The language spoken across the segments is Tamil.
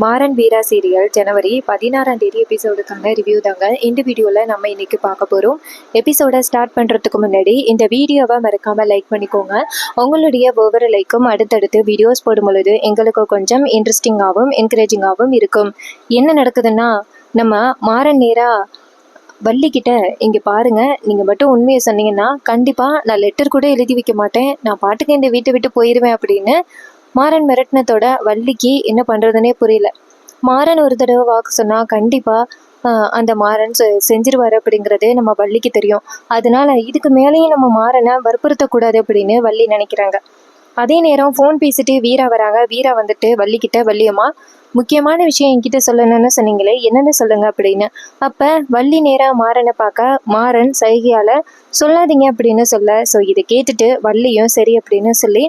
மாறன் வீரா சீரியல் ஜனவரி 16 எபிசோடுக்கான ரிவ்யூ தாங்க இந்த வீடியோவில் நம்ம இன்னைக்கு பார்க்க போகிறோம். எபிசோடை ஸ்டார்ட் பண்ணுறதுக்கு முன்னாடி இந்த வீடியோவை மறக்காமல் லைக் பண்ணிக்கோங்க. உங்களுடைய ஒவ்வொரு லைக்கும் அடுத்தடுத்து வீடியோஸ் போடும் பொழுது எங்களுக்கு கொஞ்சம் இன்ட்ரெஸ்டிங்காகவும் என்கரேஜிங்காகவும் இருக்கும். என்ன நடக்குதுன்னா, நம்ம மாறன் நேரா வள்ளிக்கிட்ட இங்கே பாருங்க, நீங்கள் மட்டும் உண்மையை சொன்னீங்கன்னா கண்டிப்பாக நான் லெட்டர் கூட எழுதி வைக்க மாட்டேன், நான் பாட்டுக்கு இந்த வீட்டை விட்டு போயிடுவேன் அப்படின்னு மாறன் மிரட்டினத்தோட வள்ளிக்கு என்ன பண்ணுறதுனே புரியல. மாறன் ஒரு தடவை வாக்கு சொன்னால் கண்டிப்பாக அந்த மாறன் செஞ்சிருவாரு அப்படிங்கிறது நம்ம வள்ளிக்கு தெரியும். அதனால இதுக்கு மேலேயும் நம்ம மாறனை வற்புறுத்தக்கூடாது அப்படின்னு வள்ளி நினைக்கிறாங்க. அதே நேரம் ஃபோன் பேசிட்டு வீரா வராங்க. வீரா வந்துட்டு வள்ளிக்கிட்ட, வள்ளியம்மா முக்கியமான விஷயம் என்கிட்ட சொல்லணும்னு சொன்னீங்களே, என்னென்னு சொல்லுங்க அப்படின்னு. அப்போ வள்ளி நேராக மாறனை பார்க்க மாறன் சைகையால் சொல்லாதீங்க அப்படின்னு சொல்ல, ஸோ இதை கேட்டுட்டு வள்ளியும் சரி அப்படின்னு சொல்லி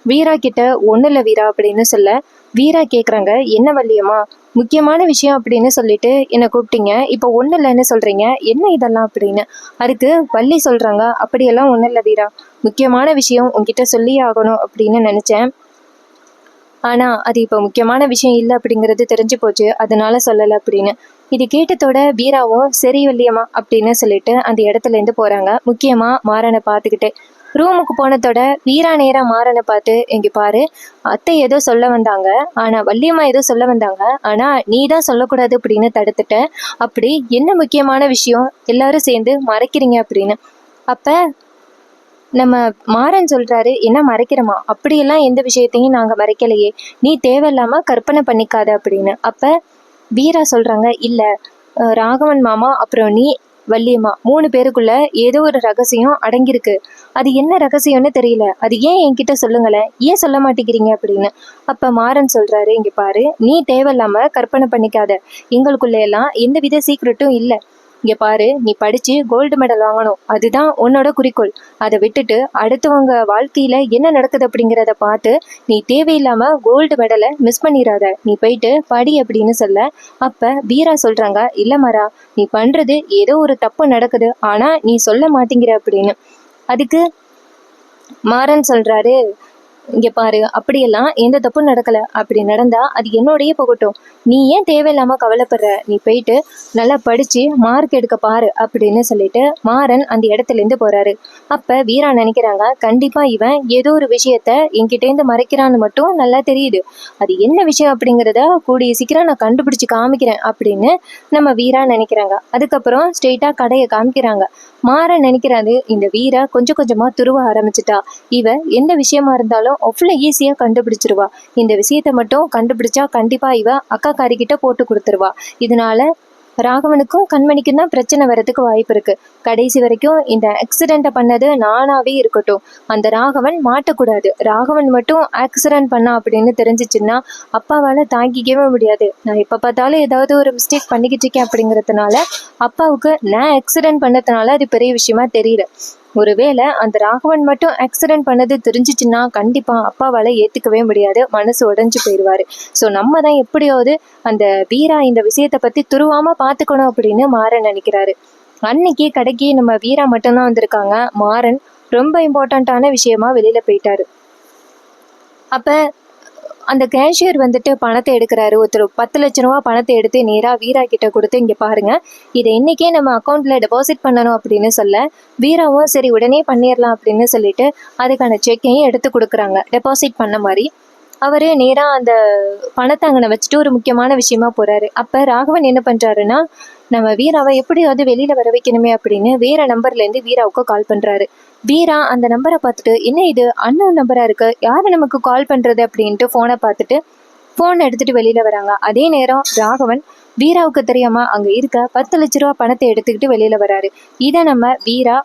வீரா கிட்ட ஒன்றும் இல்லை வீரா அப்படின்னு சொல்ல, வீரா கேட்குறாங்க, என்ன வள்ளியம்மா முக்கியமான விஷயம் அப்படின்னு சொல்லிட்டு என்னை கூப்பிட்டீங்க, இப்போ ஒன்றும் இல்லைன்னு சொல்கிறீங்க, என்ன இதெல்லாம் அப்படின்னு. அதுக்கு வள்ளி சொல்கிறாங்க, அப்படியெல்லாம் ஒன்றும் இல்லை வீரா, முக்கியமான விஷயம் உங்ககிட்ட சொல்லியே ஆகணும் அப்படின்னு நினச்சேன், ஆனால் அது இப்போ முக்கியமான விஷயம் இல்லை அப்படிங்கிறது தெரிஞ்சு போச்சு, அதனால சொல்லலை அப்படின்னு. இது கேட்டதோட வீராவும் சரி வள்ளியம்மா அப்படின்னு சொல்லிட்டு அந்த இடத்துலேருந்து போகிறாங்க. முக்கியமாக மாறனை பார்த்துக்கிட்டு ரூமுக்கு போனதோட வீரா நேராக மாறனை பார்த்து, இங்கே பாரு, அத்தை ஏதோ சொல்ல வந்தாங்க, ஆனால் வள்ளியம்மா ஏதோ சொல்ல வந்தாங்க, ஆனால் நீ தான் சொல்லக்கூடாது அப்படின்னு தடுத்துட்ட, அப்படி என்ன முக்கியமான விஷயம் எல்லாரும் சேர்ந்து மறைக்கிறீங்க அப்படின்னு. அப்போ நம்ம மாறன் சொல்கிறாரு, என்ன மறைக்கிறோமா, அப்படியெல்லாம் எந்த விஷயத்தையும் நாங்கள் மறைக்கலையே, நீ தேவையில்லாமல் கற்பனை பண்ணிக்காத அப்படின்னு. அப்போ வீரா சொல்கிறாங்க, இல்லை ராகவன் மாமா அப்புறம் நீ வள்ளியம்மா 3 பேருக்குள்ள ஏதோ ஒரு ரகசியம் அடங்கியிருக்கு, அது என்ன ரகசியம்னு தெரியல, அது ஏன் என்கிட்ட சொல்லுங்களேன், ஏன் சொல்ல மாட்டேங்கிறீங்க அப்படின்னு. அப்போ மாறன் சொல்கிறாரு, இங்கே பாரு, நீ தேவையில்லாமல் கற்பனை பண்ணிக்காத, எங்களுக்குள்ள எல்லாம் எந்த வித சீக்ரெட்டும் இல்லை, இங்கே பாரு, நீ படித்து கோல்டு மெடல் வாங்கணும், அதுதான் உன்னோட குறிக்கோள், அதை விட்டுட்டு அடுத்தவங்க வாழ்க்கையில் என்ன நடக்குது அப்படிங்கிறத பார்த்து நீ தேவையில்லாமல் கோல்டு மெடலை மிஸ் பண்ணிடாத, நீ போயிட்டு படி அப்படின்னு சொல்ல. அப்போ வீரா சொல்கிறாங்க, இல்லை மரா, நீ பண்ணுறது ஏதோ ஒரு தப்பு நடக்குது, ஆனால் நீ சொல்ல மாட்டேங்கிற அப்படின்னு. அதுக்கு மாறன் சொல்கிறாரு, இங்கே பாரு, அப்படியெல்லாம் எந்த தப்பும் நடக்கலை, அப்படி நடந்தால் அது என்னோடையே போகட்டும், நீ ஏன் தேவையில்லாமல் கவலைப்படுற, நீ போயிட்டு நல்லா படித்து மார்க் எடுக்க பாரு அப்படின்னு சொல்லிட்டு மாறன் அந்த இடத்துலேருந்து போகிறாரு. அப்போ வீரா நினைக்கிறாங்க, கண்டிப்பாக இவன் ஏதோ ஒரு விஷயத்த என்கிட்டேருந்து மறைக்கிறான்னு மட்டும் நல்லா தெரியுது, அது என்ன விஷயம் அப்படிங்கிறத கூடிய சீக்கிரம் நான் கண்டுபிடிச்சி காமிக்கிறேன் அப்படின்னு நம்ம வீரா நினைக்கிறாங்க. அதுக்கப்புறம் ஸ்ட்ரெயிட்டாக கடையை காமிக்கிறாங்க. மாறன் நினைக்கிறாரு, இந்த வீரா கொஞ்சம் கொஞ்சமாக துருவ ஆரம்பிச்சிட்டா, இவ எந்த விஷயமா இருந்தாலும் அவ்வளோ ஈஸியாக கண்டுபிடிச்சிருவா, இந்த விஷயத்த மட்டும் கண்டுபிடிச்சா கண்டிப்பாக இவ அக்காக்காரிக்கிட்ட போட்டு கொடுத்துருவா, இதனால ராகவனுக்கும் கண்மணிக்கும் தான் பிரச்சனை வர்றதுக்கு வாய்ப்பு இருக்கு, கடைசி வரைக்கும் இந்த ஆக்சிடெண்ட்டை பண்ணது நானாவே இருக்கட்டும், அந்த ராகவன் மாட்டக்கூடாது, ராகவன் மட்டும் ஆக்சிடென்ட் பண்ணா அப்படின்னு தெரிஞ்சிச்சுன்னா அப்பாவால் தாங்கிக்கவே முடியாது, நான் எப்போ பார்த்தாலும் ஏதாவது ஒரு மிஸ்டேக் பண்ணிக்கிட்டு இருக்கேன் அப்படிங்கிறதுனால அப்பாவுக்கு நான் ஆக்சிடென்ட் பண்ணதுனால அது பெரிய விஷயமா தெரியல, ஒருவேளை அந்த ராகவன் மட்டும் ஆக்சிடென்ட் பண்ணது தெரிஞ்சிச்சுன்னா கண்டிப்பாக அப்பாவால் ஏற்றுக்கவே முடியாது, மனசு உடஞ்சி போயிடுவார், ஸோ நம்ம தான் எப்படியாவது அந்த வீரா இந்த விஷயத்தை பற்றி துருவாமல் பார்த்துக்கணும் அப்படின்னு மாறன் நினைக்கிறாரு. அன்னைக்கு கடைக்கு நம்ம வீரா மட்டும்தான் வந்திருக்காங்க. மாறன் ரொம்ப இம்பார்ட்டண்ட்டான விஷயமா வெளியில் போயிட்டாரு. அப்போ அந்த கேஷியர் வந்துட்டு பணத்தை எடுக்கிறாரு. ஒருத்தர் 10 லட்ச ரூபா பணத்தை எடுத்து நேராக வீரா கிட்ட கொடுத்து, இங்கே பாருங்க, இதை இன்னைக்கே நம்ம அக்கௌண்ட்டில் டெபாசிட் பண்ணணும் அப்படின்னு சொல்ல, வீராவும் சரி உடனே பண்ணிடலாம் அப்படின்னு சொல்லிட்டு அதுக்கான செக்கையும் எடுத்து கொடுக்குறாங்க டெபாசிட் பண்ண மாதிரி. அவர் நேராக அந்த பணத்தை அங்கே வச்சுட்டு ஒரு முக்கியமான விஷயமா போகிறாரு. அப்போ ராகவன் என்ன பண்ணுறாருன்னா, நம்ம வீராவை எப்படியாவது வெளியில் வர வைக்கணுமே அப்படின்னு வேற நம்பர்லேருந்து வீராவுக்கு கால் பண்ணுறாரு. வீரா அந்த நம்பரை பார்த்துட்டு, என்ன இது அன்னோன் நம்பராக இருக்குது, யார் நமக்கு கால் பண்ணுறது அப்படின்ட்டு ஃபோனை பார்த்துட்டு ஃபோன் எடுத்துகிட்டு வெளியில் வராங்க. அதே நேரம் ராகவன் வீராவுக்கு தெரியாமல் அங்கே இருக்க 10 லட்ச ரூபா பணத்தை எடுத்துக்கிட்டு வெளியில் வராரு. இதை நம்ம வீரா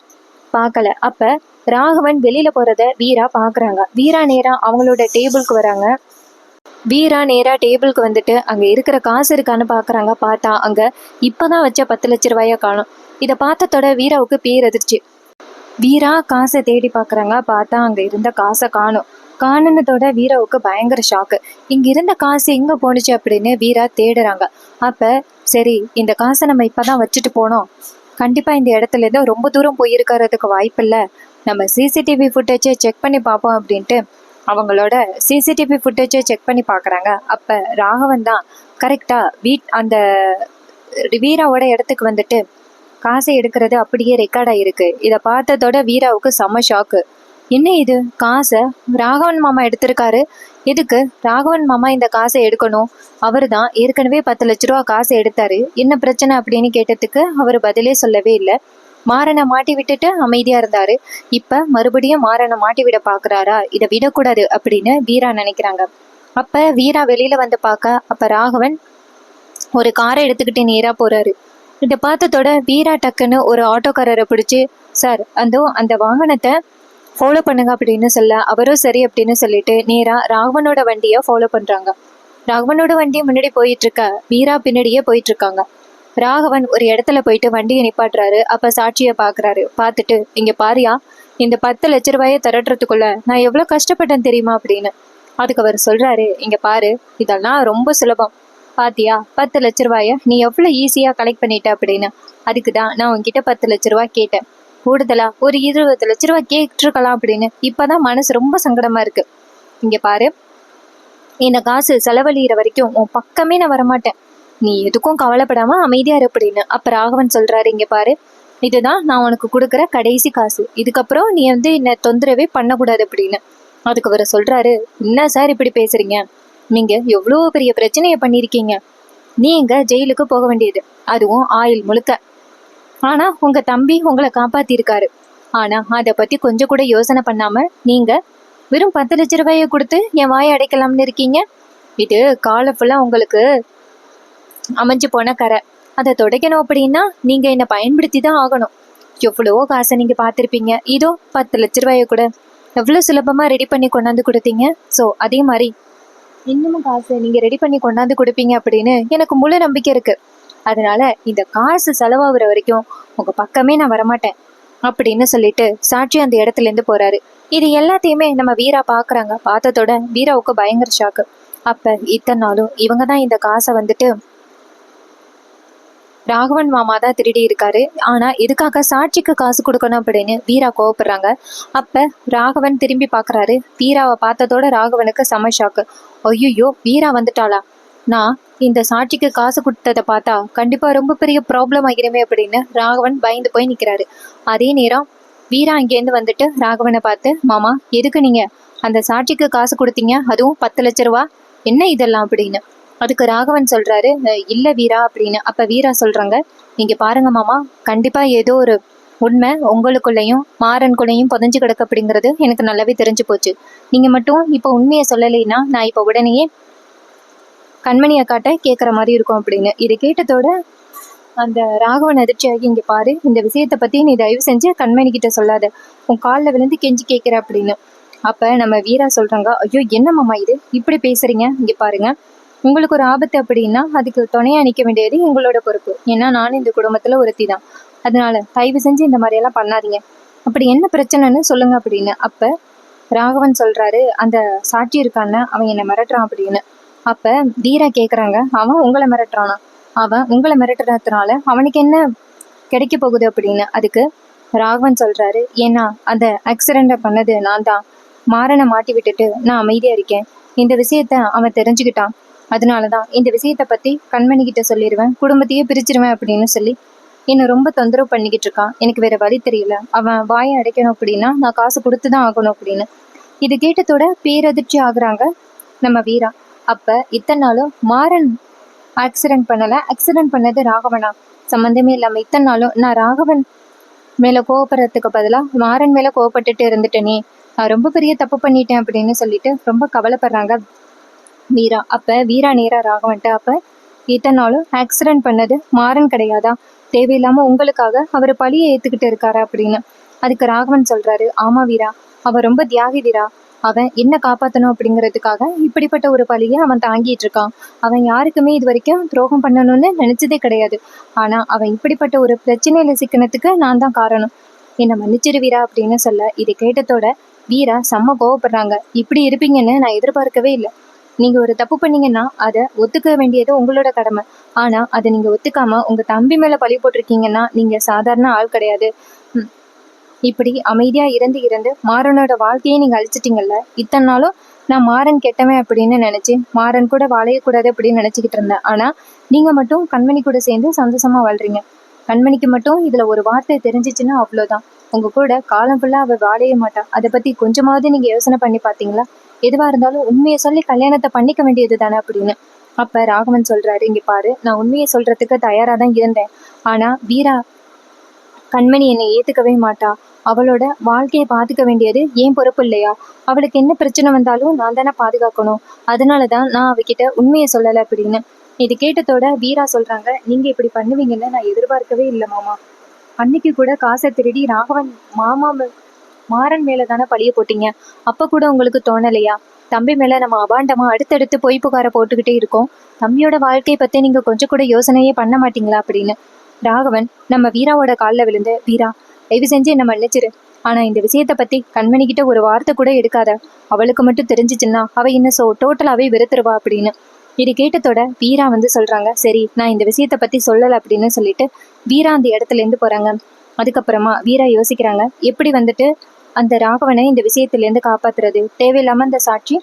பார்க்கல. அப்போ ராகவன் வெளியில் போகிறத வீரா பார்க்குறாங்க. வீரா நேராக அவங்களோட டேபிளுக்கு வராங்க. வீரா நேராக டேபிளுக்கு வந்துட்டு அங்கே இருக்கிற காசு இருக்கான்னு பார்க்குறாங்க. பார்த்தா அங்கே இப்போ தான் வச்ச 10 லட்ச ரூபாயா காணும். இதை பார்த்ததோட வீராவுக்கு பேர் எதிர்ச்சி. வீரா காசை தேடி பார்க்குறாங்க. பார்த்தா அங்கே இருந்த காசை காணுனதோட வீராவுக்கு பயங்கர ஷாக்கு. இங்கே இருந்த காசு எங்கே போணுச்சு அப்படின்னு வீரா தேடுறாங்க. அப்போ சரி, இந்த காசை நம்ம இப்போ தான் வச்சுட்டு போனோம், கண்டிப்பாக இந்த இடத்துலேருந்து ரொம்ப தூரம் போயிருக்கிறதுக்கு வாய்ப்பில்லை, நம்ம சிசிடிவி ஃபுட்டேஜை செக் பண்ணி பார்ப்போம் அப்படின்ட்டு அவங்களோட சிசிடிவி ஃபுட்டேஜை செக் பண்ணி பார்க்குறாங்க. அப்போ ராகவன் தான் கரெக்டாக அந்த வீராவோட இடத்துக்கு வந்துட்டு காசை எடுக்கிறது அப்படியே ரெக்கார்ட் ஆகிருக்கு. இதை பார்த்ததோட வீராவுக்கு செம்ம ஷாக்கு. என்ன இது, காசை ராகவன் மாமா எடுத்திருக்காரு, எதுக்கு ராகவன் மாமா இந்த காசை எடுக்கணும்? அவர் தான் ஏற்கனவே 10 லட்ச ரூபா காசை எடுத்தாரு, என்ன பிரச்சனை அப்படின்னு கேட்டதுக்கு அவர் பதிலே சொல்லவே இல்லை. மாறனை மாட்டி விட்டுட்டு அமைதியா இருந்தாரு. இப்ப மறுபடியும் மாறனை மாட்டி விட பாக்குறாரா? இதை விடக்கூடாது அப்படின்னு வீரா நினைக்கிறாங்க. அப்ப வீரா வெளியில வந்து பார்க்க அப்ப ராகவன் ஒரு காரை எடுத்துக்கிட்டு நேரா போறாரு. இதை பார்த்ததோட வீரா டக்குன்னு ஒரு ஆட்டோக்காரரை பிடிச்சி, சார் அந்த வாகனத்தை ஃபாலோ பண்ணுங்க அப்படின்னு சொல்ல அவரும் சரி அப்படின்னு சொல்லிட்டு நேரா ராகவனோட வண்டியை ஃபாலோ பண்றாங்க. ராகவனோட வண்டியை முன்னாடி போயிட்டு இருக்க வீரா பின்னாடியே போயிட்டு இருக்காங்க. ராகவன் ஒரு இடத்துல போயிட்டு வண்டியை நிப்பாட்டுறாரு. அப்ப சாட்சியை பாக்குறாரு. பார்த்துட்டு, இங்க பாரியா, இந்த 10 லட்ச ரூபாயை திரட்டுறதுக்குள்ள நான் எவ்வளவு கஷ்டப்பட்டேன் தெரியுமா அப்படின்னு. அதுக்கு அவர் சொல்றாரு, இங்க பாரு, இதெல்லாம் ரொம்ப சுலபம், பாத்தியா 10 லட்ச ரூபாய நீ எவ்வளவு ஈஸியா கலெக்ட் பண்ணிட்ட அப்படின்னு. அதுக்குதான் நான் உன்கிட்ட 10 லட்ச ரூபாய் கேட்டேன், கூடுதலா ஒரு 20 லட்ச ரூபாய் கேட்டிருக்கலாம் அப்படின்னு. இப்பதான் மனசு ரொம்ப சங்கடமா இருக்கு. இங்க பாரு, இந்த காசு செலவழிகிற வரைக்கும் உன் பக்கமே நான் வரமாட்டேன், நீ எதுக்கும் கவலைப்படாம அமைதியா இரு அப்படின்னு. அப்ப ராகவன் சொல்றாரு, இங்க பாரு, இதுதான் நான் உனக்கு கொடுக்குற கடைசி காசு, இதுக்கப்புறம் நீ என்ன தொந்தரவே பண்ணக்கூடாது அப்படின்னு. அதுக்கு அவர் சொல்றாரு, என்ன சார் இப்படி பேசுறீங்க, நீங்க எவ்வளோ பெரிய பிரச்சனையை பண்ணிருக்கீங்க, நீங்க ஜெயிலுக்கு போக வேண்டியது, அதுவும் ஆயுள் முழுக்க. ஆனா உங்க தம்பி உங்களை காப்பாத்திருக்காரு. ஆனா அதை பத்தி கொஞ்சம் கூட யோசனை பண்ணாம நீங்க வெறும் 10 லட்ச ரூபாயை கொடுத்து என் வாயை அடைக்கலாம்னு இருக்கீங்க. இது காலம் ஃபுல்லா உங்களுக்கு அமைஞ்சு போன கரை. அதை துடைக்கணும் அப்படின்னா நீங்க என்னை பயன்படுத்தி தான் ஆகணும். எவ்வளவோ காசை நீங்க பார்த்துருப்பீங்க, இதோ 10 லட்ச ரூபாயை கூட எவ்வளவு சுலபமா ரெடி பண்ணி கொண்டாந்து கொடுத்தீங்க. ஸோ அதே மாதிரி இன்னமும் காசை நீங்க ரெடி பண்ணி கொண்டாந்து கொடுப்பீங்க அப்படின்னு எனக்கு முழு நம்பிக்கை இருக்கு. அதனால இந்த காசு செலவாகிற வரைக்கும் உங்க பக்கமே நான் வரமாட்டேன் அப்படின்னு சொல்லிட்டு சாட்சி அந்த இடத்துல இருந்து போறாரு. இது எல்லாத்தையுமே நம்ம வீரா பாக்குறாங்க. பார்த்ததோட வீராவுக்கு பயங்கர ஷாக்கு. அப்ப இத்தனை நாளும் இவங்க தான் இந்த காசை வந்துட்டு ராகவன் மாமா தான் திருடி இருக்காரு, ஆனா இதுக்காக சாட்சிக்கு காசு கொடுக்கணும் அப்படின்னு வீரா கோவப்படுறாங்க. அப்ப ராகவன் திரும்பி பாக்குறாரு. வீராவை பார்த்ததோட ராகவனுக்கு செம ஷாக்கு. ஐயோ, வீரா வந்துட்டாளா, நான் இந்த சாட்சிக்கு காசு கொடுத்ததை பார்த்தா கண்டிப்பா ரொம்ப பெரிய ப்ராப்ளம் ஆகிருமே அப்படின்னு ராகவன் பயந்து போய் நிக்கிறாரு. அதே நேரம் வீரா இங்கேருந்து வந்துட்டு ராகவனை பார்த்து, மாமா எதுக்கு நீங்க அந்த சாட்சிக்கு காசு கொடுத்தீங்க, அதுவும் 10 லட்ச ரூபா, என்ன இதெல்லாம் அப்படின்னு. அதுக்கு ராகவன் சொல்றாரு, இல்ல வீரா அப்படின்னு. அப்ப வீரா சொல்றாங்க, நீங்க பாருங்க மாமா, கண்டிப்பா ஏதோ ஒரு உண்மை உங்களுக்குள்ளேயும் மாறனுக்குள்ளேயும் புதைஞ்சு கிடக்கு அப்படிங்கிறது எனக்கு நல்லாவே தெரிஞ்சு போச்சு. நீங்க மட்டும் இப்போ உண்மையை சொல்லலைன்னா நான் இப்போ உடனேயே கண்மணி அக்காட்ட கேட்குற மாதிரி இருக்கும் அப்படின்னு. இதை கேட்டதோட அந்த ராகவன் அதிர்ச்சியாகி, இங்கே பாரு, இந்த விஷயத்தை பற்றி நீ தயவு செஞ்சு கண்மணி கிட்ட சொல்லாத, உன் காலில் விழுந்து கெஞ்சி கேட்குற அப்படின்னு. அப்போ நம்ம வீரா சொல்கிறாங்க, ஐயோ என்ன மாமா இது இப்படி பேசுறீங்க, இங்கே பாருங்க, உங்களுக்கு ஒரு ஆபத்து அப்படின்னா அதுக்கு துணையாக நிற்க வேண்டியது எங்களோட பொறுப்பு. ஏன்னா நானும் இந்த குடும்பத்தில் ஒருத்தி தான். அதனால தயவு செஞ்சு இந்த மாதிரியெல்லாம் பண்ணாதீங்க, அப்படி என்ன பிரச்சனைன்னு சொல்லுங்க அப்படின்னு. அப்போ ராகவன் சொல்கிறாரு, அந்த சாட்சி இருக்கான்னு அவன் என்னை மிரட்டுறான் அப்படின்னு. அப்ப வீரா கேக்குறாங்க, அவன் உங்களை மிரட்டுறானா, அவன் உங்களை மிரட்டுறதுனால அவனுக்கு என்ன கிடைக்க போகுது அப்படின்னு. அதுக்கு ராகவன் சொல்றாரு, ஏன்னா அந்த ஆக்சிடென்ட பண்ணது நான் தான், மாறனை மாட்டி விட்டுட்டு நான் அமைதியா இருக்கேன், இந்த விஷயத்த அவன் தெரிஞ்சுக்கிட்டான், அதனாலதான் இந்த விஷயத்த பத்தி கண்மணி கிட்ட சொல்லிடுவேன், குடும்பத்தையே பிரிச்சிருவேன் அப்படின்னு சொல்லி என்னை ரொம்ப தொந்தரவு பண்ணிக்கிட்டு இருக்கான், எனக்கு வேற வழி தெரியல, அவன் வாயை அடைக்கணும் அப்படின்னா நான் காசு கொடுத்துதான் ஆகணும் அப்படின்னு. இது கேட்டதோட பேரதிர்ச்சி ஆகுறாங்க நம்ம வீரா. அப்ப இத்தனை நாளும் மாறன் ஆக்சிடென்ட் பண்ணல, ஆக்சிடென்ட் பண்ணது ராகவனா, சம்மந்தமே இல்லாம இத்தனை நாளும் நான் ராகவன் மேல கோவப்படுறதுக்கு பதிலா மாறன் மேல கோவப்பட்டுட்டு இருந்துட்டேனே, நான் ரொம்ப பெரிய தப்பு பண்ணிட்டேன் அப்படின்னு சொல்லிட்டு ரொம்ப கவலைப்படுறாங்க வீரா. அப்ப வீரா நேரா ராகவன்ட்டு, அப்ப இத்தனை நாளும் ஆக்சிடென்ட் பண்ணது மாறன் கிடையாதா, தேவையில்லாம உங்களுக்காக அவர் பழியை ஏத்துக்கிட்டு இருக்காரு அப்படின்னு. அதுக்கு ராகவன் சொல்றாரு, ஆமா வீரா, அவன் ரொம்ப தியாகி வீரா, அவன் என்ன காப்பாற்றணும் அப்படிங்கிறதுக்காக இப்படிப்பட்ட ஒரு பழியை அவன் தாங்கிட்டு இருக்கான், அவன் யாருக்குமே இது வரைக்கும் துரோகம் பண்ணணும்னு நினைச்சதே கிடையாது, ஆனா அவன் இப்படிப்பட்ட ஒரு பிரச்சனையில சிக்கனத்துக்கு நான் தான் காரணம், என்னை மன்னிச்சிரு வீரா அப்படின்னு சொல்ல இதை கேட்டதோட வீரா செம்ம கோவப்படுறாங்க. இப்படி இருப்பீங்கன்னு நான் எதிர்பார்க்கவே இல்லை, நீங்க ஒரு தப்பு பண்ணீங்கன்னா அதை ஒத்துக்க வேண்டியது உங்களோட கடமை, ஆனா அதை நீங்க ஒத்துக்காம உங்க தம்பி மேல பழி போட்டிருக்கீங்கன்னா நீங்க சாதாரண ஆள் கிடையாது, இப்படி அமைதியா இருந்து இருந்து மாறனோட வாழ்க்கையை நீங்க அழிச்சிட்டீங்கல்ல. இத்தனை நாளும் நான் மாறன் கெட்டவன் அப்படின்னு நினைச்சு மாறன் கூட வாழையக்கூடாது அப்படின்னு நினைச்சுக்கிட்டு இருந்தேன். ஆனா நீங்க மட்டும் கண்மணி கூட சேர்ந்து சந்தோஷமா வாழ்றீங்க. கண்மணிக்கு மட்டும் இதுல ஒரு வார்த்தை தெரிஞ்சிச்சுன்னா அவ்வளவுதான். உங்க கூட காலம் ஃபுல்லா அவ வாழைய மாட்டா. அதை பத்தி கொஞ்சமாவது நீங்க யோசனை பண்ணி பாத்தீங்களா? எதுவா இருந்தாலும் உண்மையை சொல்லி கல்யாணத்தை பண்ணிக்க வேண்டியது தானே அப்படின்னு. அப்ப ராகவன் சொல்றாரு, இங்க பாரு, நான் உண்மையை சொல்றதுக்கு தயாரா தான் இருந்தேன். ஆனா வீரா கண்மணி என்னை ஏத்துக்கவே மாட்டா. அவளோட வாழ்க்கையை பாத்துக்க வேண்டியது ஏன் பொறுப்பு இல்லையா? அவளுக்கு என்ன பிரச்சனை வந்தாலும் நான் தானே பாதுகாக்கணும். அதனாலதான் நான் அவகிட்ட உண்மையை சொல்லல அப்படின்னு. இது கேட்டதோட வீரா சொல்றாங்க, நீங்க இப்படி பண்ணுவீங்கன்னு நான் எதிர்பார்க்கவே இல்லை மாமா. அன்னைக்கு கூட காசை திருடி ராகவன் மாறன் மேல தானே பழிய போட்டீங்க. அப்ப கூட உங்களுக்கு தோணலையா? தம்பி மேல நம்ம அபாண்டமா அடுத்தடுத்து பொய் புகார போட்டுக்கிட்டே இருக்கோம். தம்பியோட வாழ்க்கையை பத்தி நீங்க கொஞ்சம் கூட யோசனையே பண்ண மாட்டீங்களா அப்படின்னு. ராகவன் நம்ம வீராவோட காலில் விழுந்து, வீரா தயவு செஞ்சு என்ன மன்னிச்சிரு. ஆனா இந்த விஷயத்த பத்தி கண்மணி கிட்ட ஒரு வார்த்தை கூட எடுக்காத. அவளுக்கு மட்டும் தெரிஞ்சிச்சுன்னா அவ என்ன டோட்டலாவே வெறுத்துருவா அப்படின்னு. இது கேட்டதோட வீரா சொல்றாங்க, சரி நான் இந்த விஷயத்த பத்தி சொல்லல அப்படின்னு சொல்லிட்டு வீரா அந்த இடத்துல இருந்து போறாங்க. அதுக்கப்புறமா வீரா யோசிக்கிறாங்க, எப்படி அந்த ராகவனை இந்த விஷயத்துல இருந்து காப்பாத்துறது. தேவையில்லாம அந்த சாட்சி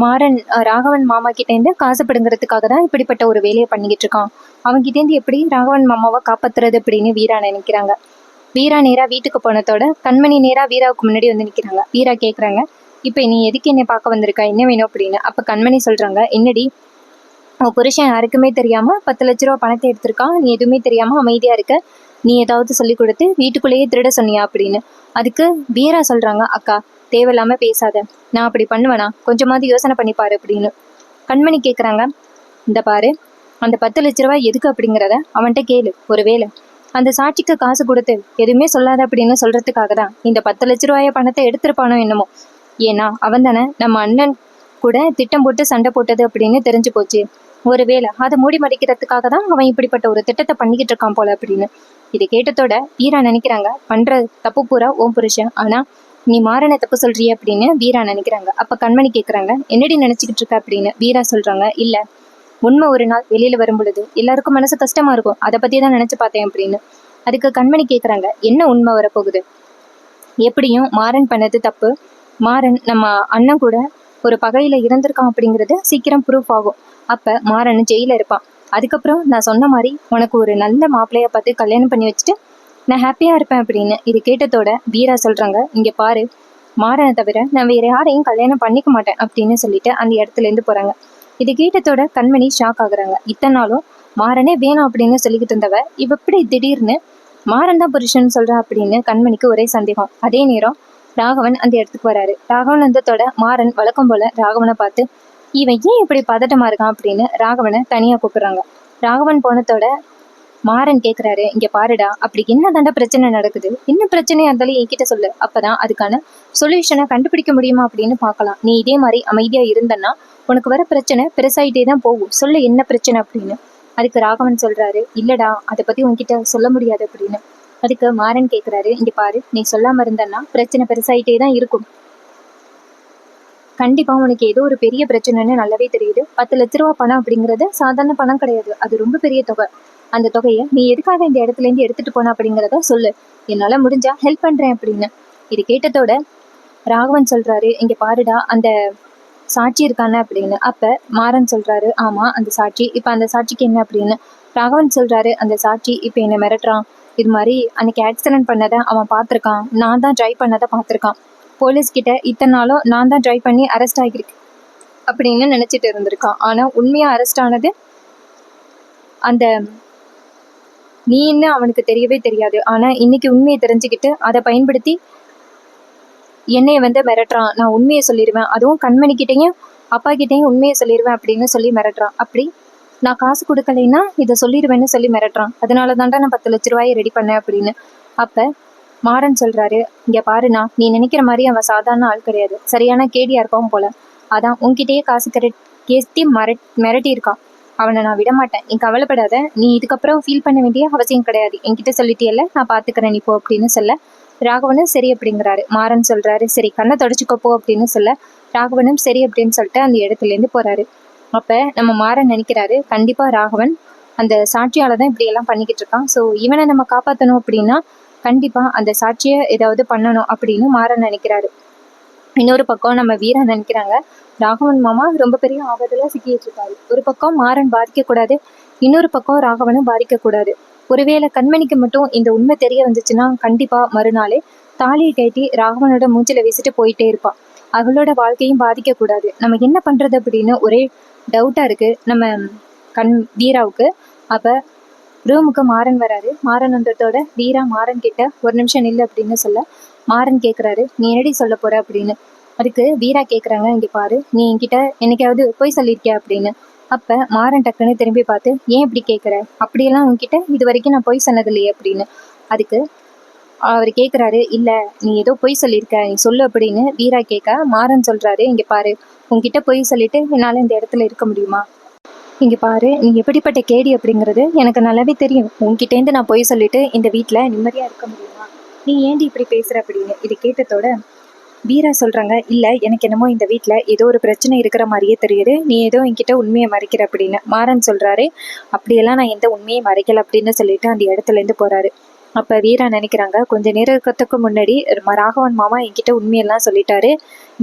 மாறன் ராகவன் மாமா கிட்ட இருந்து காசு பிடுங்கிறதுக்காக தான் இப்படிப்பட்ட ஒரு வேலையை பண்ணிக்கிட்டு இருக்கான். அவன்கிட்ட இருந்து எப்படி ராகவன் மாமாவை காப்பாத்துறது அப்படின்னு வீரா நினைக்கிறாங்க. வீரா நேரா வீட்டுக்கு போனதோட கண்மணி நேரா வீராவுக்கு முன்னாடி நிக்கிறாங்க. வீரா கேக்குறாங்க, இப்ப நீ எதுக்கு என்னை பார்க்க வந்திருக்கா, என்ன வேணும் அப்படின்னு. அப்ப கண்மணி சொல்றாங்க, என்னடி உன் புருஷன் யாருக்குமே தெரியாம 10 லட்ச ரூபா பணத்தை எடுத்திருக்கான், நீ எதுவுமே தெரியாம அமைதியா இருக்க, நீ ஏதாவது சொல்லி கொடுத்து வீட்டுக்குள்ளேயே திருட சொன்னியா அப்படின்னு. அதுக்கு வீரா சொல்றாங்க, அக்கா தேவையில்லாம பேசாத, நான் அப்படி பண்ணுவேனா, கொஞ்சமாவது யோசனை பண்ணி பாரு அப்படின்னு. கண்மணி கேக்குறாங்க, இந்த பாரு, அந்த 10 லட்ச ரூபாய் எதுக்கு அப்படிங்கிறத அவன்கிட்ட கேளு. ஒருவேளை அந்த சாட்சிக்கு காசு கொடுத்து எதுவுமே சொல்லாத அப்படின்னு சொல்றதுக்காக தான் இந்த 10 லட்ச ரூபாய பணத்தை எடுத்திருப்பானோ என்னமோ. ஏன்னா அவன் தானே நம்ம அண்ணன் கூட திட்டம் போட்டு சண்டை போட்டது அப்படின்னு தெரிஞ்சு போச்சு. ஒருவேளை அதை மூடி மடிக்கிறதுக்காக தான் அவன் இப்படிப்பட்ட ஒரு திட்டத்தை பண்ணிக்கிட்டு இருக்கான் போல அப்படின்னு. இது கேட்டதோட வீரா நினைக்கிறாங்க, பண்ற தப்பு பூரா ஓம் புருஷன், ஆனா நீ மாறன தப்பு சொல்றிய அப்படின்னு வீரா நினைக்கிறாங்க. அப்ப கண்மணி கேக்குறாங்க, என்னடி நினைச்சுக்கிட்டு இருக்க அப்படின்னு. வீரா சொல்றாங்க, இல்ல உண்மை ஒரு நாள் வெளியில வரும் பொழுது எல்லாருக்கும் மனசு கஷ்டமா இருக்கும், அதை பத்தி தான் நினைச்சு பார்த்தேன் அப்படின்னு. அதுக்கு கண்மணி கேக்குறாங்க, என்ன உண்மை வரப்போகுது? எப்படியும் மாறன் பண்ணது தப்பு, மாறன் நம்ம அண்ணன் கூட ஒரு பகையில இறந்திருக்கான் அப்படிங்கிறது சீக்கிரம் ப்ரூஃப் ஆகும். அப்ப மாறன் ஜெயில இருப்பான். அதுக்கப்புறம் நான் சொன்ன மாதிரி உனக்கு ஒரு நல்ல மாப்பிள்ளைய பார்த்து கல்யாணம் பண்ணி வச்சுட்டு நான் ஹாப்பியா இருப்பேன் அப்படின்னு. இது கேட்டதோட வீரா சொல்றாங்க, இங்க பாரு, மாறனை தவிர நான் வேற யாரையும் கல்யாணம் பண்ணிக்க மாட்டேன் அப்படின்னு சொல்லிட்டு அந்த இடத்துல இருந்து போறாங்க. இது கேட்டதோட கண்மணி ஷாக் ஆகுறாங்க. இத்தனை நாளும் மாறனே வேணாம் அப்படின்னு சொல்லிக்கிட்டு இருந்தவ இவ எப்படி திடீர்னு மாறன் தான் புருஷன் சொல்றா அப்படின்னு கண்மணிக்கு ஒரே சந்தேகம். அதே நேரம் ராகவன் அந்த இடத்துக்கு வராரு. ராகவன் வந்ததோட மாறன் வழக்கம் போல ராகவனை பார்த்து, இவன் ஏன் இப்படி பதட்டமா இருக்கான் அப்படின்னு ராகவனை தனியா கூப்பிடுறாங்க. ராகவன் போனதோட மாறன் கேக்குறாரு, இங்க பாருடா, அப்படி என்ன தாண்டா பிரச்சனை நடக்குது, என்ன பிரச்சனையா இருந்தாலும் என்கிட்ட சொல்லு, அப்பதான் அதுக்கான சொல்யூஷனை கண்டுபிடிக்க முடியுமா அப்படின்னு பார்க்கலாம். நீ இதே மாதிரி அமைதியா இருந்தன்னா உனக்கு வர பிரச்சனை பெருசாயிட்டே தான் போகும், சொல்லு என்ன பிரச்சனை அப்படின்னு. அதுக்கு ராகவன் சொல்றாரு, இல்லடா அதை பத்தி உன்கிட்ட சொல்ல முடியாது அப்படின்னு. அதுக்கு மாறன் கேக்குறாரு, இங்க பாரு, நீ சொல்லாம இருந்தன்னா பிரச்சனை பெருசாயிட்டே தான் இருக்கும். கண்டிப்பா உனக்கு ஏதோ ஒரு பெரிய பிரச்சனைன்னு நல்லாவே தெரியுது. 10 லட்ச ரூபா பணம் அப்படிங்கிறது சாதாரண பணம் கிடையாது, அது ரொம்ப பெரிய தொகை. அந்த தொகையை நீ எதுக்காக இந்த இடத்துல இருந்து எடுத்துட்டு போன அப்படிங்கிறத சொல்லு, என்னால முடிஞ்சா ஹெல்ப் பண்றேன் அப்படின்னு. இது கேட்டதோட ராகவன் சொல்றாரு, இங்க பாருடா, அந்த சாட்சி இருக்கானே அப்படின்னு. அப்ப மாறன் சொல்றாரு, ஆமா அந்த சாட்சி, இப்ப அந்த சாட்சிக்கு என்ன அப்படின்னு. ராகவன் சொல்றாரு, அந்த சாட்சி இப்ப என்ன மிரட்டுறான், இது மாதிரி அன்னைக்கு ஆக்சிடென்ட் பண்ணதை அவன் பார்த்திருக்கான், நான் தான் டிரைவ் பண்ணதை பார்த்திருக்கான், போலீஸ் கிட்ட இத்தனை நாளும் நான் தான் டிரைவ் பண்ணி அரெஸ்ட் ஆகிருக்கு அப்படின்னு நினைச்சிட்டு இருந்திருக்கான். ஆனா உண்மையா அரெஸ்ட் ஆனது அந்த நீன்னு அவனுக்கு தெரியவே தெரியாது. ஆனா இன்னைக்கு உண்மையை தெரிஞ்சுக்கிட்டு அதை பயன்படுத்தி என்னைய மிரட்டுறான், நான் உண்மையை சொல்லிடுவேன், அதுவும் கண்மணி கிட்டையும் அப்பா கிட்டையும் உண்மையை சொல்லிடுவேன் அப்படின்னு சொல்லி மிரட்டுறான். அப்படி நான் காசு கொடுக்கலைன்னா இதை சொல்லிடுவேன்னு சொல்லி மிரட்டுறான். அதனால தாண்டா நான் 10 லட்ச ரூபாயை ரெடி பண்ணேன் அப்படின்னு. அப்ப மாறன் சொல்றாரு, இங்க பாருண்ணா, நீ நினைக்கிற மாதிரி அவன் சாதாரண ஆள் கிடையாது, சரியான கேடியா இருப்பான் போல, அதான் உன்கிட்டயே காசு கேஸ்தி மிரட்டி இருக்கான், அவனை நான் விட மாட்டேன், நீ கவலைப்படாத, நீ இதுக்கப்புறம் ஃபீல் பண்ண வேண்டிய அவசியம் கிடையாது, என்கிட்ட சொல்லிட்டியல்ல, நான் பாத்துக்கிறேன் நீ போ அப்படின்னு சொல்ல ராகவனும் சரி அப்படிங்கிறாரு. மாறன் சொல்றாரு, சரி கண்ணை தொடச்சிக்கோ போ அப்படின்னு சொல்ல ராகவனும் சரி அப்படின்னு சொல்லிட்டு அந்த இடத்துல இருந்து போறாரு. அப்ப நம்ம மாறன் நினைக்கிறாரு, கண்டிப்பா ராகவன் அந்த சாட்சியால தான் இப்படி எல்லாம் பண்ணிக்கிட்டு இருக்கான், ஸோ இவனை நம்ம காப்பாற்றணும் அப்படின்னா கண்டிப்பாக அந்த சாட்சியை ஏதாவது பண்ணணும் அப்படின்னு மாறன் நினைக்கிறாரு. இன்னொரு பக்கம் நம்ம வீரா நினைக்கிறாங்க, ராகவன் மாமா ரொம்ப பெரிய ஆபத்துல சிக்கிட்டு இருக்காரு. ஒரு பக்கம் மாறன் பாதிக்கக்கூடாது, இன்னொரு பக்கம் ராகவனும் பாதிக்கக்கூடாது. ஒருவேளை கண்மணிக்கு மட்டும் இந்த உண்மை தெரிய வந்துச்சுன்னா கண்டிப்பா மறுநாளே தாலியை கட்டி ராகவனோட மூஞ்சில வீசிட்டு போயிட்டே இருப்பா. அவளோட வாழ்க்கையும் பாதிக்கக்கூடாது. நம்ம என்ன பண்றது அப்படின்னு ஒரே டவுட்டா இருக்கு நம்ம வீராவுக்கு. அப்ப ரூமுக்கு மாறன் வராரு. மாறன் வந்ததோட வீரா மாறன் கிட்ட ஒரு நிமிஷம் நில்லு அப்படின்னு சொல்ல மாறன் கேட்குறாரு, நீ என்னடி சொல்ல போற அப்படின்னு. அதுக்கு வீரா கேட்குறாங்க, இங்கே பாரு, நீ என்கிட்ட என்னைக்காவது போய் சொல்லியிருக்கியா அப்படின்னு. அப்போ மாறன் டக்குன்னு திரும்பி பார்த்து, ஏன் இப்படி கேட்குற, அப்படியெல்லாம் உன்கிட்ட இது வரைக்கும் நான் போய் சொன்னது இல்லையே அப்படின்னு. அதுக்கு அவர் கேட்குறாரு, இல்லை நீ ஏதோ பொய் சொல்லியிருக்க, நீ சொல்லு அப்படின்னு வீரா கேட்க மாறன் சொல்கிறாரு, இங்கே பாரு, உன்கிட்ட பொய் சொல்லிட்டு என்னால் இந்த இடத்துல இருக்க முடியுமா? இங்கே பாரு, நீ எப்படிப்பட்ட கேடி அப்படிங்கிறது எனக்கு நல்லாவே தெரியும். உன்கிட்டேருந்து நான் பொய் சொல்லிட்டு இந்த வீட்டில் நிம்மதியாக இருக்க முடியுமா? நீ ஏண்டி இப்படி பேசுகிற அப்படின்னு. இது கேட்டதோட வீரா சொல்கிறாங்க, இல்லை எனக்கு என்னமோ இந்த வீட்டில் ஏதோ ஒரு பிரச்சனை இருக்கிற மாதிரியே தெரியுது, நீ ஏதோ என்கிட்ட உண்மையை மறைக்கிற அப்படின்னு. மாறன் சொல்கிறாரு, அப்படியெல்லாம் நான் எந்த உண்மையை மறைக்கல அப்படின்னு சொல்லிட்டு அந்த இடத்துலேருந்து போகிறாரு. அப்போ வீரா நினைக்கிறாங்க, கொஞ்ச நேரத்துக்கு முன்னாடி ராகவன் மாமா என்கிட்ட உண்மையெல்லாம் சொல்லிட்டாரு,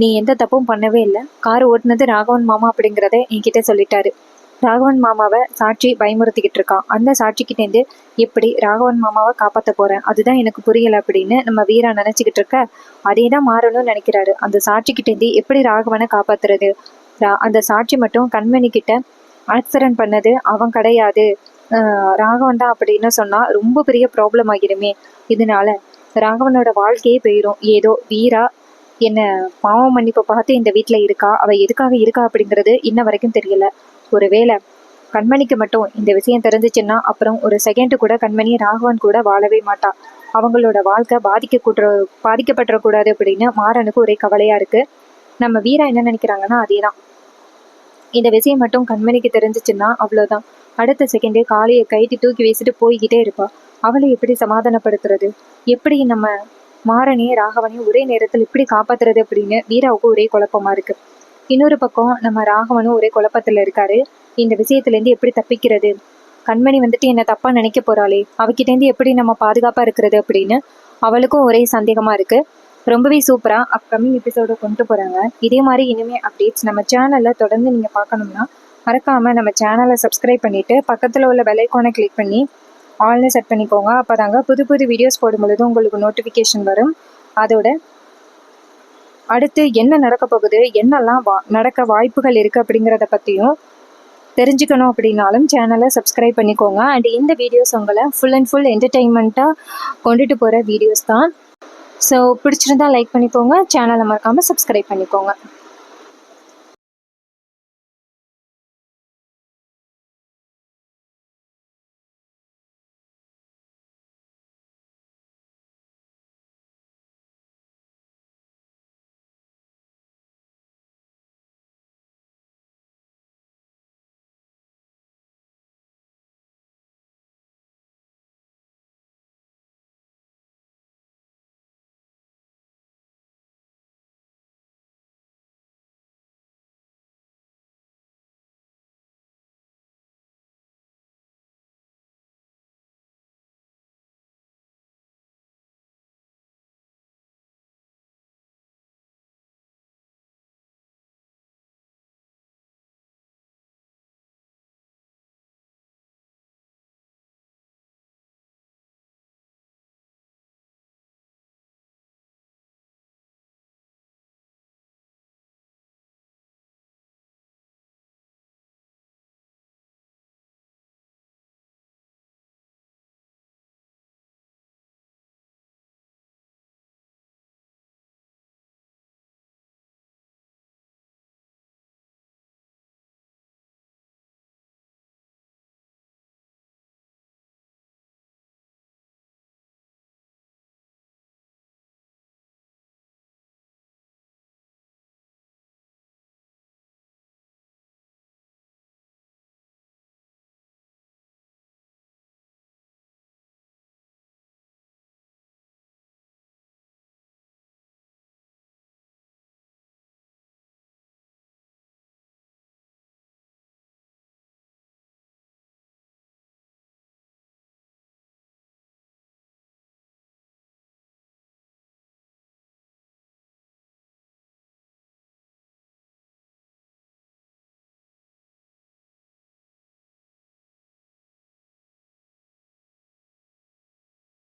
நீ எந்த தப்பும் பண்ணவே இல்லை, கார் ஓட்டுனது ராகவன் மாமா அப்படிங்கிறத என்கிட்ட சொல்லிட்டாரு. ராகவன் மாமாவை சாட்சி பயமுறுத்திக்கிட்டு இருக்கான். அந்த சாட்சிக்கிட்டேருந்து எப்படி ராகவன் மாமாவை காப்பாற்ற போறேன், அதுதான் எனக்கு புரியலை அப்படின்னு நம்ம வீரா நினைச்சுக்கிட்டு இருக்க. அதே தான் மாறணும்னு நினைக்கிறாரு. அந்த சாட்சிக்கிட்டேருந்து எப்படி ராகவனை காப்பாத்துறது? அந்த சாட்சி மட்டும் கண்மணி கிட்ட ஆக்சிடென்ட் பண்ணது அவன் கிடையாது, ராகவன் தான் அப்படின்னு சொன்னா ரொம்ப பெரிய ப்ராப்ளம் ஆகிடுமே. இதனால ராகவனோட வாழ்க்கையே போயிடும். ஏதோ வீரா என்ன பாவ மன்னிப்பை பார்த்து இந்த வீட்டில் இருக்கா, அவ எதுக்காக இருக்கா அப்படிங்கிறது இன்ன வரைக்கும் தெரியல. ஒருவேளை கண்மணிக்கு மட்டும் இந்த விஷயம் தெரிஞ்சிச்சுன்னா அப்புறம் ஒரு செகண்ட் கூட கண்மணி ராகவன் கூட வாழவே மாட்டா. அவங்களோட வாழ்க்கை பாதிக்கப்பட்டுறக்கூடாது அப்படின்னு மாறனுக்கு ஒரே கவலையா இருக்கு. நம்ம வீரா என்ன நினைக்கிறாங்கன்னா அதேதான், இந்த விஷயம் மட்டும் கண்மணிக்கு தெரிஞ்சிச்சுன்னா அவ்வளோதான், அடுத்த செகண்டே காலையை கைட்டி தூக்கி வீசிட்டு போய்கிட்டே இருப்பா. அவளை எப்படி சமாதானப்படுத்துறது, எப்படி நம்ம மாறனையும் ராகவனையும் ஒரே நேரத்தில் இப்படி காப்பாத்துறது அப்படின்னு வீராவுக்கு ஒரே குழப்பமா இருக்கு. இன்னொரு பக்கம் நம்ம ராகவனும் ஒரே குழப்பத்துல இருக்காரு. இந்த விஷயத்துலேருந்து எப்படி தப்பிக்கிறது, கண்மணி வந்துட்டு என்ன தப்பா நினைக்க போறாளே, அவகிட்டேருந்து எப்படி நம்ம பாதுகாப்பா இருக்கிறது அப்படின்னு அவளுக்கும் ஒரே சந்தேகமா இருக்கு. ரொம்பவே சூப்பரா அப்கமிங் எபிசோட கொண்டு போறாங்க. இதே மாதிரி இனிமே அப்டேட்ஸ் நம்ம சேனல்ல தொடர்ந்து நீங்க பார்க்கணும்னா மறக்காம நம்ம சேனலை சப்ஸ்கிரைப் பண்ணிட்டு பக்கத்துல உள்ள பெல் ஐகானை கிளிக் பண்ணி ஆல்னு செட் பண்ணிக்கோங்க. அப்போதாங்க புது புது வீடியோஸ் போடும்பொழுது உங்களுக்கு நோட்டிஃபிகேஷன் வரும். அதோட அடுத்து என்ன நடக்க போகுது, என்னெல்லாம் நடக்க வாய்ப்புகள் இருக்குது அப்படிங்கிறத பற்றியும் தெரிஞ்சுக்கணும் அப்படின்னாலும் சேனலை சப்ஸ்கிரைப் பண்ணிக்கோங்க. அண்ட் இந்த வீடியோஸ் உங்களை ஃபுல் அண்ட் ஃபுல் என்டர்டெயின்மெண்ட்டாக கொண்டுட்டு போகிற வீடியோஸ் தான். ஸோ பிடிச்சிருந்தா லைக் பண்ணிக்கோங்க, சேனலை மறக்காமல் சப்ஸ்கிரைப் பண்ணிக்கோங்க.